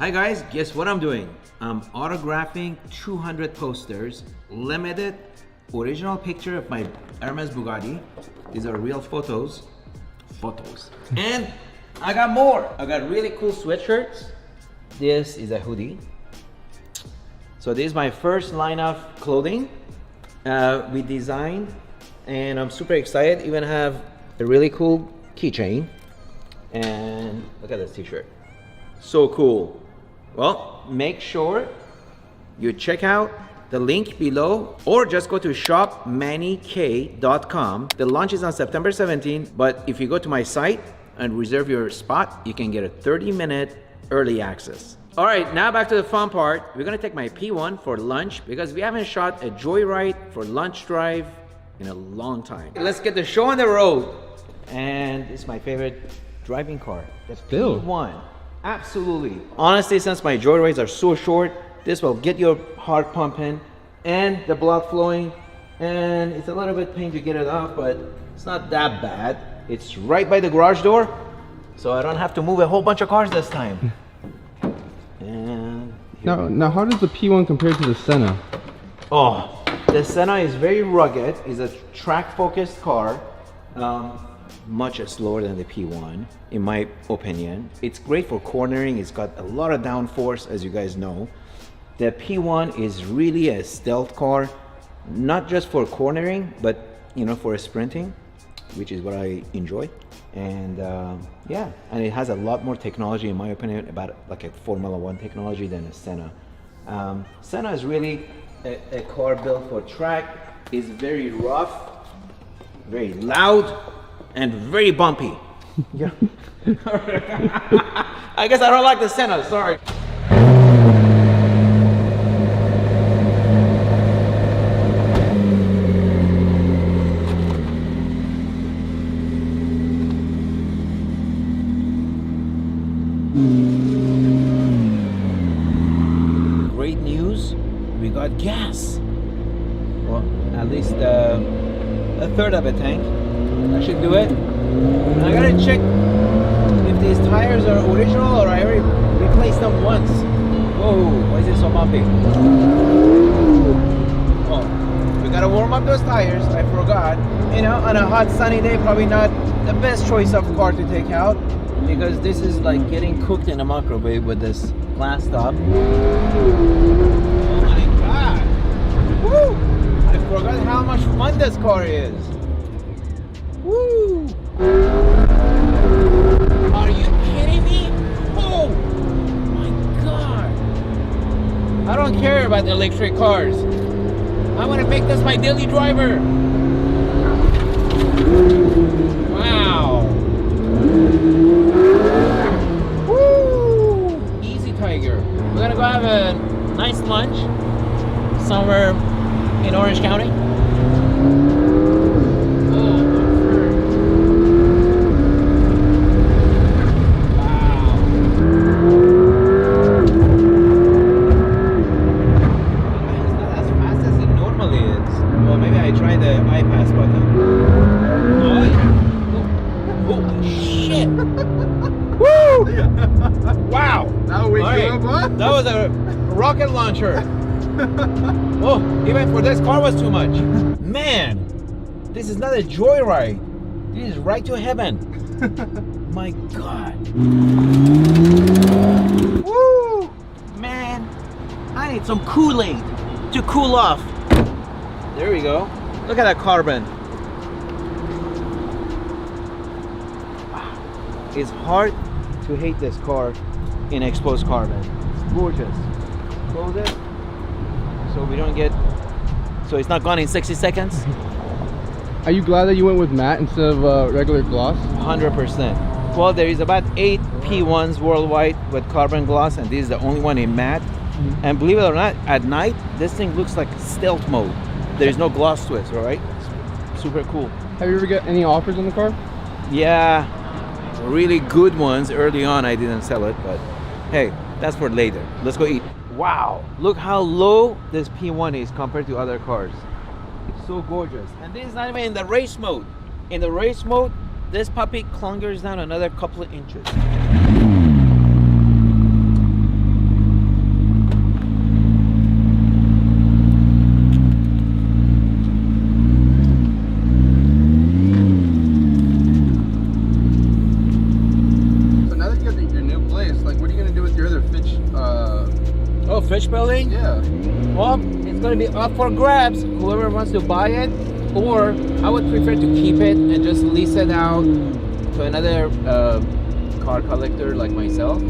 Hi guys, guess what I'm doing? I'm autographing 200 posters, limited original picture of my Hermes Bugatti. These are real photos. And I got more. I got really cool sweatshirts. This is a hoodie. So this is my first line of clothing we designed, and I'm super excited. Even have a really cool keychain. And look at this t-shirt. So cool. Well, make sure you check out the link below or just go to shopmannyk.com. The launch is on September 17th, but if you go to my site and reserve your spot, you can get a 30-minute early access. All right, now back to the fun part. We're gonna take my P1 for lunch because we haven't shot a joyride for lunch drive in a long time. Let's get the show on the road. And this is my favorite driving car, the P1. Absolutely. Honestly, since my joyrides are so short, this will get your heart pumping and the blood flowing, and it's a little bit pain to get it off, but it's not that bad. It's right by the garage door, so I don't have to move a whole bunch of cars this time. And now how does the P1 compare to the Senna? Oh, the Senna is very rugged. It's a track-focused car. Much slower than the P1 in my opinion. It's great for cornering. It's got a lot of downforce, as you guys know. The P1 is really a stealth car, not just for cornering, but you know, for sprinting, which is what I enjoy. And yeah, and it has a lot more technology in my opinion, about like a Formula One technology than a Senna. Senna is really a car built for track. It's very rough, very loud, and very bumpy. Yeah. I guess I don't like the Senna, sorry. Great news, we got gas. Well, at least a third of a tank. I should do it. I gotta check if these tires are original or I already replaced them once. Whoa, why is it so bumpy? Oh, we gotta warm up those tires. I forgot. You know, on a hot sunny day, probably not the best choice of car to take out because this is like getting cooked in a microwave with this glass top. Oh my god! Woo! I forgot how much fun this car is. Woo! Are you kidding me? Oh my god! I don't care about electric cars. I want to make this my daily driver. Wow! Woo! Easy Tiger. We're gonna go have a nice lunch somewhere in Orange County. That was a rocket launcher. Oh, even for this car was too much. Man, this is not a joyride. This is right to heaven. My God. Woo! Man, I need some Kool-Aid to cool off. There we go. Look at that carbon. Wow. It's hard to hate this car in exposed carbon. It's gorgeous. Close it so we don't get, so it's not gone in 60 seconds. Are you glad that you went with matte instead of regular gloss? 100%. Well, there is about 8 P1s worldwide with carbon gloss, and this is the only one in matte. And believe it or not, at night this thing looks like stealth mode. There is no gloss to it, all right? It's super cool. Have you ever got any offers on the car? Yeah, really good ones. Early on I didn't sell it, but hey, that's for later. Let's go eat. Wow, look how low this P1 is compared to other cars. It's so gorgeous. And this is not even in the race mode. In the race mode, this puppy clunkers down another couple of inches. switch building? Yeah. Well, it's gonna be up for grabs. Whoever wants to buy it, or I would prefer to keep it and just lease it out to another car collector like myself,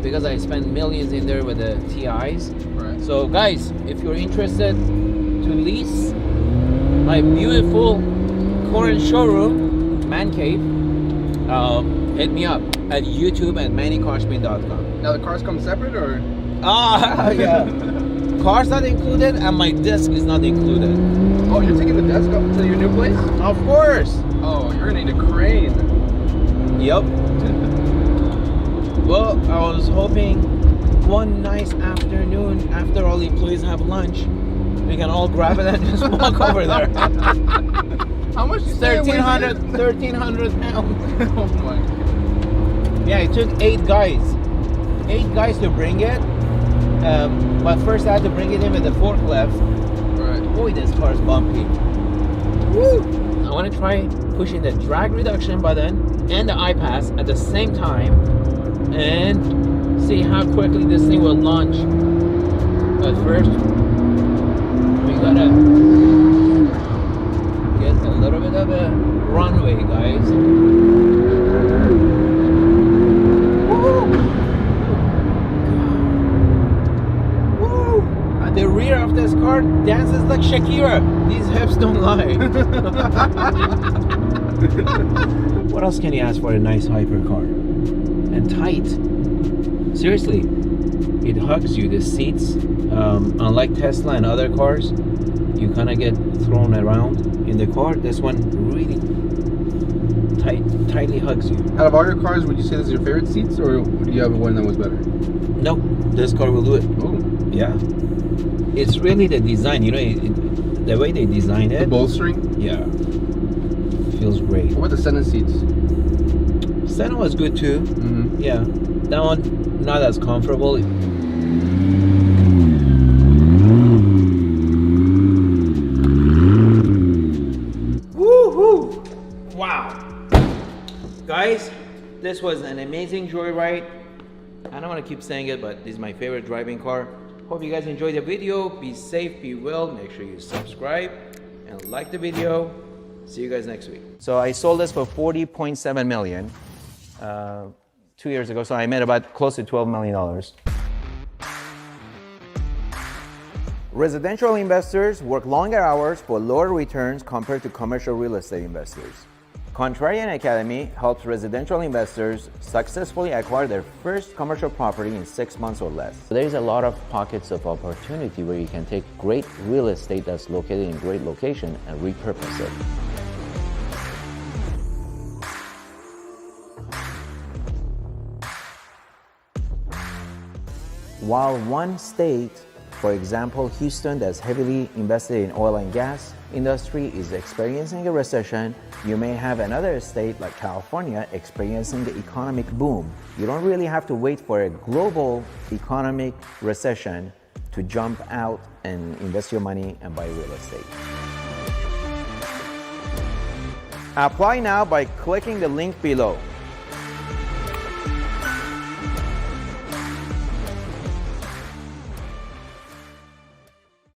because I spend millions in there with the TIs. Right. So guys, if you're interested to lease my beautiful current showroom, Man Cave, hit me up at YouTube at MannyKhoshbin.com. Now the cars come separate, or? Ah, yeah. Car's not included, and my disc is not included. Oh, you're taking the desk up to your new place? Of course. Oh, you're gonna need a crane. Yep. Well, I was hoping one nice afternoon after all the employees have lunch, we can all grab it and just walk over there. How much? 1,300 pounds. Oh my. Yeah, it took 8 guys. 8 guys to bring it. But first I had to bring it in with the forklift. Right. Boy, this car's bumpy. Woo! I want to try pushing the drag reduction button and the iPass at the same time and see how quickly this thing will launch. But first, we gotta get a little bit of a runway, guys. Woo! The rear of this car dances like Shakira. These hips don't lie. What else can you ask for a nice hypercar? And tight. Seriously, it hugs you. The seats, unlike Tesla and other cars, you kind of get thrown around in the car. This one really tightly hugs you. Out of all your cars, would you say this is your favorite seats, or do you have one that was better? Nope, this car will do it. Oh. Yeah. It's really the design, you know, the way they designed it. The bolstering? Yeah. Feels great. What about the Senna seats? Senna was good too. Mm-hmm. Yeah. That one, not as comfortable. Woo-hoo! Wow. Guys, this was an amazing joyride. I don't want to keep saying it, but this is my favorite driving car. Hope you guys enjoyed the video. Be safe, be well. Make sure you subscribe and like the video. See you guys next week. So I sold this for 40.7 million 2 years ago. So I made about close to $12 million. Residential investors work longer hours for lower returns compared to commercial real estate investors. Contrarian Academy helps residential investors successfully acquire their first commercial property in 6 months or less. There's a lot of pockets of opportunity where you can take great real estate that's located in great location and repurpose it. While one state, for example, Houston, that's heavily invested in oil and gas industry is experiencing a recession, you may have another state like California experiencing the economic boom. You don't really have to wait for a global economic recession to jump out and invest your money and buy real estate. Apply now by clicking the link below.